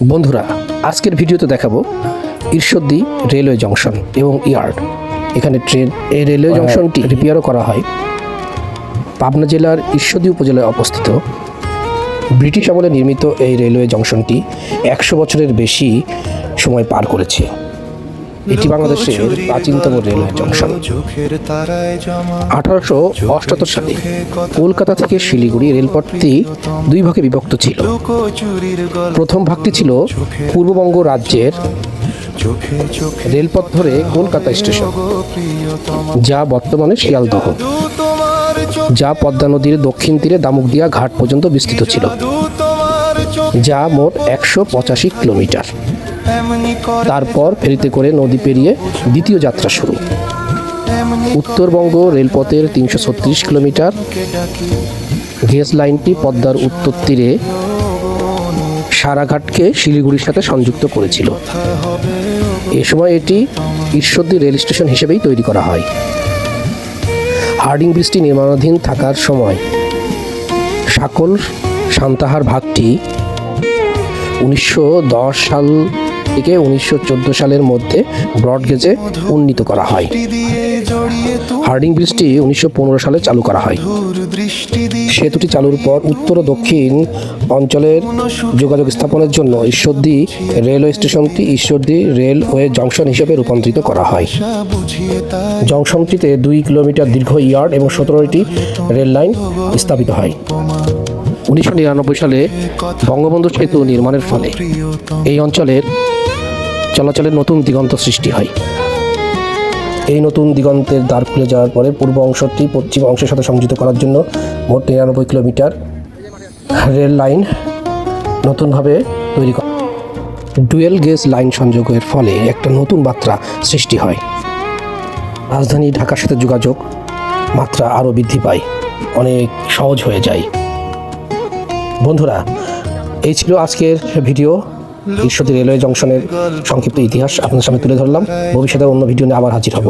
বন্ধুরা, আজকের ভিডিওতে দেখাবো ঈশ্বরদী রেলওয়ে জংশন এবং ইয়ার্ড। এখানে ট্রেন এই রেলওয়ে জংশনটি রিপেয়ারও করা হয়। পাবনা জেলার ঈশ্বরদী উপজেলায় অবস্থিত। ব্রিটিশ আমলে নির্মিত এই রেলওয়ে জংশনটি 100 বছরের বেশি সময় পার করেছে। এটি বাংলাদেশের প্রাচীনতম রেলওয়ে জংশন। 1878 সালে কলকাতা থেকে শিলিগুড়ি রেলপথটি দুই ভাগে বিভক্ত ছিল। প্রথম ভাগটি ছিল পূর্ববঙ্গ রাজ্যের রেলপথ ধরে কলকাতা স্টেশন, যা বর্তমানে শিয়ালদহ, যা পদ্মা নদীর দক্ষিণ তীরে দামুকদিয়া ঘাট পর্যন্ত বিস্তৃত ছিল, যা মোট 185 কিলোমিটার। তারপর ফেরিতে করে নদী পেরিয়ে দ্বিতীয় যাত্রা শুরু। উত্তরবঙ্গ রেলপথের 336 কিলোমিটার গেজ লাইনটি পদ্মার উত্তর তীরে সারাঘাটকে শিলিগুড়ির সাথে সংযুক্ত করেছিল। এ সময় এটি ঈশ্বরদী রেল স্টেশন হিসেবেই তৈরি করা হয়। হার্ডিং ব্রিজটি নির্মাণাধীন থাকার সময় সাকল সান্তাহার ভাগটি 1910 সাল থেকে 1914 সালের মধ্যে ব্রড গেজে উন্নীত করা হয়। হার্ডিং ব্রিজটি 1915 সালে চালু করা হয়। সেতুটি চালুর পর উত্তর ও দক্ষিণ অঞ্চলের যোগাযোগ স্থাপনের জন্য ঈশ্বরদী রেলওয়ে স্টেশনটি ঈশ্বরদী রেলওয়ে জংশন হিসেবে রূপান্তরিত করা হয়। জংশনটিতে 2 কিলোমিটার দীর্ঘ ইয়ার্ড এবং 17টি রেল লাইন স্থাপিত হয়। 1999 সালে বঙ্গবন্ধু সেতু নির্মাণের ফলে এই অঞ্চলের চলাচলের নতুন দিগন্ত সৃষ্টি হয়। এই নতুন দিগন্তের দ্বার খুলে যাওয়ার পরে পূর্ব অংশটি পশ্চিম অংশের সাথে সংযুক্ত করার জন্য মোট 99 কিলোমিটার রেল লাইন নতুনভাবে তৈরি করা। ডুয়েল গেজ লাইন সংযোগের ফলে একটা নতুন মাত্রা সৃষ্টি হয়। রাজধানী ঢাকার সাথে যোগাযোগ মাত্রা আরও বৃদ্ধি পায়, অনেক সহজ হয়ে যায়। বন্ধুরা, এই ছিল আজকের ভিডিও। ঈশ্বরদী রেলওয়ে জংশনের সংক্ষিপ্ত ইতিহাস আপনার সামনে তুলে ধরলাম। ভবিষ্যতে অন্য ভিডিও নিয়ে আবার হাজির হব।